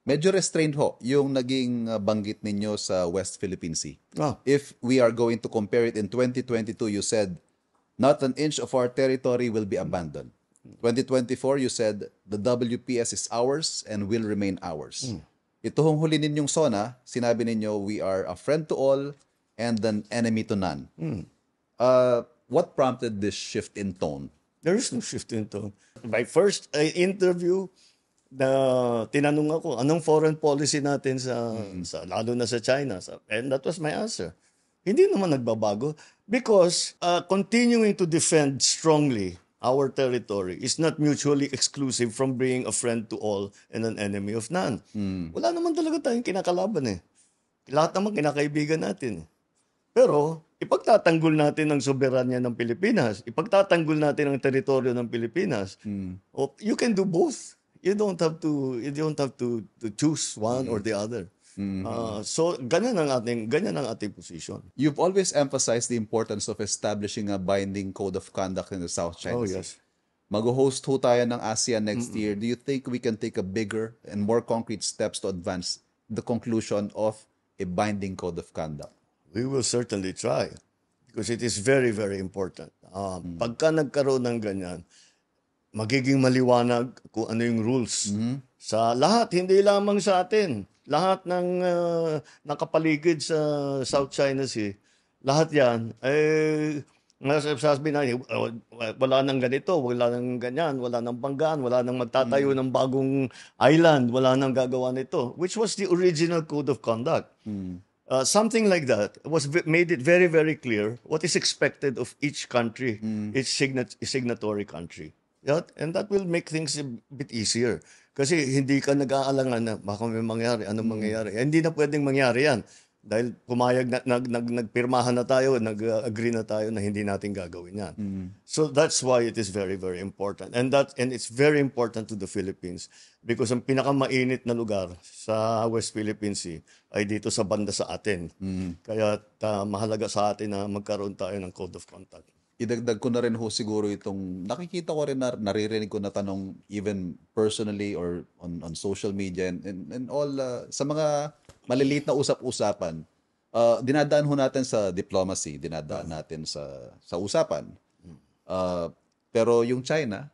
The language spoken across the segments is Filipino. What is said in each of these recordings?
Medyo restrained ho yung naging banggit ninyo sa West Philippine Sea. Ah, If we are going to compare it in 2022, you said, not an inch of our territory will be abandoned. 2024, you said, the WPS is ours and will remain ours. Ito hong huli ninyong SONA, sinabi ninyo, we are a friend to all and an enemy to none. What prompted this shift in tone? there is no shift in tone. My first interview, tinanong ako, anong foreign policy natin lalo na sa China? And that was my answer. Hindi naman nagbabago because continuing to defend strongly our territory is not mutually exclusive from being a friend to all and an enemy of none. Wala naman talaga tayong kinakalaban eh. Lahat naman kinakaibigan natin. Pero ipagtatanggol natin ang soberanya ng Pilipinas, ipagtatanggol natin ang teritoryo ng Pilipinas. You can do both. You don't have to choose one or the other. So ganyan ang ating position. You've always emphasized the importance of establishing a binding code of conduct in the South China Sea. Yes. Mag-host ho tayo ng ASEAN next year. Do you think we can take a bigger and more concrete steps to advance the conclusion of a binding code of conduct? We will certainly try because it is very, very important. Pagka nagkaroon ng ganyan, magiging maliwanag kung ano yung rules sa lahat, hindi lamang sa atin. Lahat ng nakapaligid sa South China Sea, lahat yan, sasabi na, wala nang ganito, wala nang ganyan, wala nang banggaan, wala nang magtatayo ng bagong island, wala nang gagawa nito, which was the original code of conduct. Something like that made it very, very clear what is expected of each country, each signatory country. Yeah? And that will make things a bit easier. Kasi hindi ka nag-aalangan na baka may mangyari, anong mangyayari. Hindi na pwedeng mangyari yan. Dahil pumayag, nagpirmahan na tayo, nag-agree na tayo na hindi natin gagawin yan. So that's why it is very, very important. And it's very important to the Philippines because ang pinakamainit na lugar sa West Philippine Sea ay dito sa banda sa atin. Kaya mahalaga sa atin na magkaroon tayo ng code of conduct. Idagdag ko na rin ho siguro itong nakikita ko rin naririnig ko na tanong even personally or on social media and all sa mga maliliit na usap-usapan. Dinadaan ho natin sa diplomacy, dinadaan natin sa usapan. Pero yung China,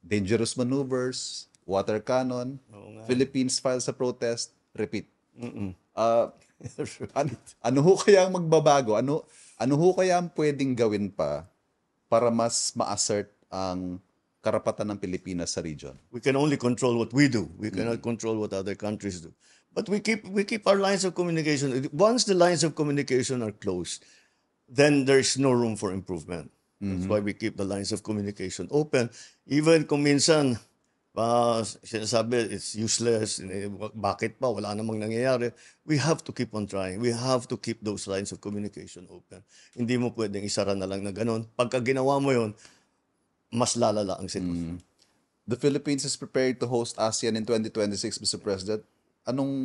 dangerous maneuvers, water cannon, Philippines files a protest, repeat. Ano ho kaya ang magbabago? Ano ho kaya ang pwedeng gawin pa para mas ma-assert ang karapatan ng Pilipinas sa region? We can only control what we do. We cannot control what other countries do. But we keep our lines of communication. Once the lines of communication are closed, then there is no room for improvement. That's why we keep the lines of communication open. Even kung minsan, sinasabi, it's useless, bakit pa, wala namang nangyayari. We have to keep on trying. We have to keep those lines of communication open. Hindi mo pwedeng isara na lang na ganun. Pagka ginawa mo yun, mas lalala ang sitwasyon. The Philippines is prepared to host ASEAN in 2026, Mr. President.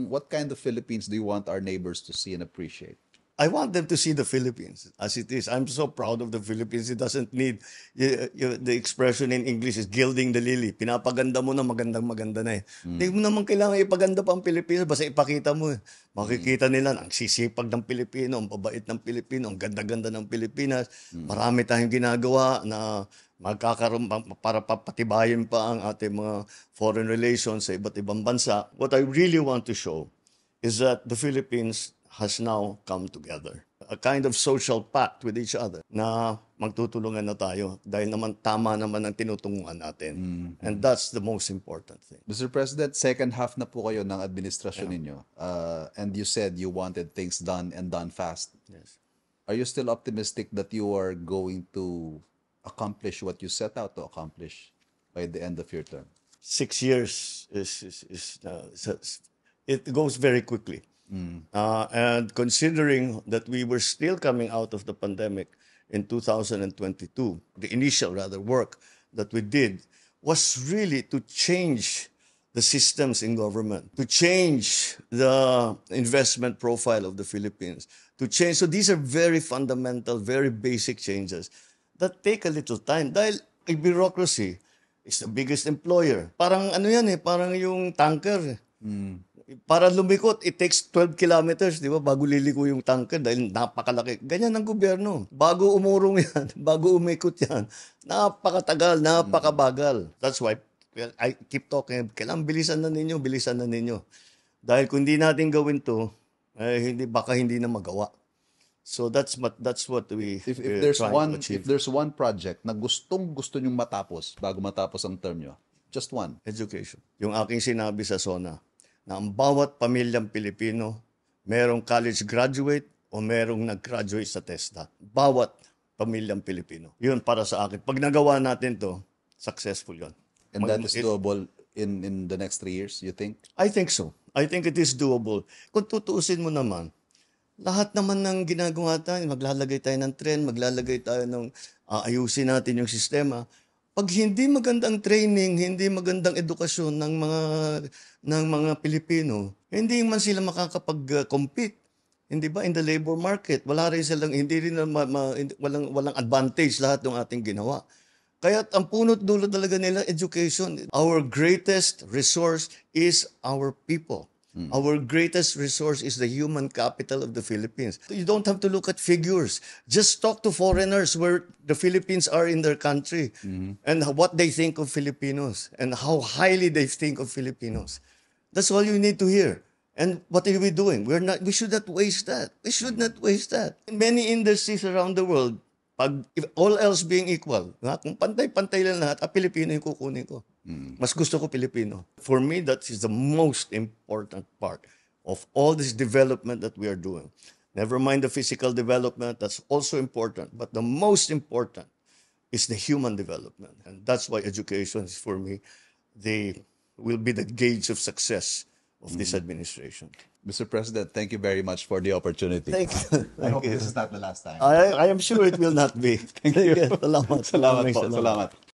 What kind of Philippines do you want our neighbors to see and appreciate? I want them to see the Philippines as it is. I'm so proud of the Philippines. It doesn't need, the expression in English is gilding the lily. Pinapaganda mo na magandang-maganda na eh. Hindi mo naman kailangan ipaganda pa ang Pilipinas, basta ipakita mo eh. Makikita nila ang sisipag ng Pilipino, ang babait ng Pilipino, ang ganda-ganda ng Pilipinas. Marami tayong ginagawa na magkakaroon para papatibayin pa ang ating mga foreign relations sa iba't ibang bansa. What I really want to show is that the Philippines has now come together. A kind of social pact with each other na magtutulungan na tayo dahil naman tama naman ang tinutunguhan natin. And that's the most important thing. Mr. President, second half na po kayo ng administrasyon ninyo. And you said you wanted things done and done fast. Yes. Are you still optimistic that you are going to accomplish what you set out to accomplish by the end of your term? 6 years it goes very quickly. And considering that we were still coming out of the pandemic in 2022, the initial work that we did was really to change the systems in government, to change the investment profile of the Philippines, to change. So these are very fundamental, very basic changes that take a little time. Dahil bureaucracy is the biggest employer. Parang ano yan parang yung tanker. Para lumikot, it takes 12 kilometers, di ba, bago liliko yung tanker dahil napakalaki. Ganyan ang gobyerno. Bago umurong yan, bago umikot yan, napakatagal, napakabagal. That's why I keep talking, kailangan bilisan na ninyo. Dahil kung hindi natin gawin to, baka hindi na magawa. So that's what we If we're there's trying to achieve. if there's one project na gusto nyong matapos bago matapos ang term nyo, just one. Education. Yung aking sinabi sa SONA, na ang bawat pamilyang Pilipino, merong college graduate o merong nag-graduate sa TESDA. Bawat pamilyang Pilipino. Yun para sa akin. Pag nagawa natin to, successful yun. And that is doable in the next 3 years, you think? I think so. I think it is doable. Kung tutuusin mo naman, lahat naman ng ginagawa tayo, maglalagay tayo ng trend, maglalagay tayo ng ayusin natin yung sistema. Pag hindi magandang training, hindi magandang edukasyon ng mga Pilipino, hindi man sila makakapag-compete. Hindi ba in the labor market? Wala rin silang walang advantage lahat ng ating ginawa. Kaya ang punot dulo talaga nila education. Our greatest resource is our people. Our greatest resource is the human capital of the Philippines. You don't have to look at figures. Just talk to foreigners where the Philippines are in their country and what they think of Filipinos and how highly they think of Filipinos. That's all you need to hear. And what are we doing? We should not waste that. We should not waste that. In many industries around the world, if all else being equal, kung pantay-pantay lang lahat, Pilipino yung kukunin ko. Mas gusto ko Pilipino. For me, that is the most important part of all this development that we are doing. Never mind the physical development, that's also important. But the most important is the human development. And that's why education is, for me, will be the gauge of success of this administration. Mr. President, thank you very much for the opportunity. Thank you. I hope this is not the last time. I am sure it will not be. Thank you. Salamat. Salamat po. Salamat.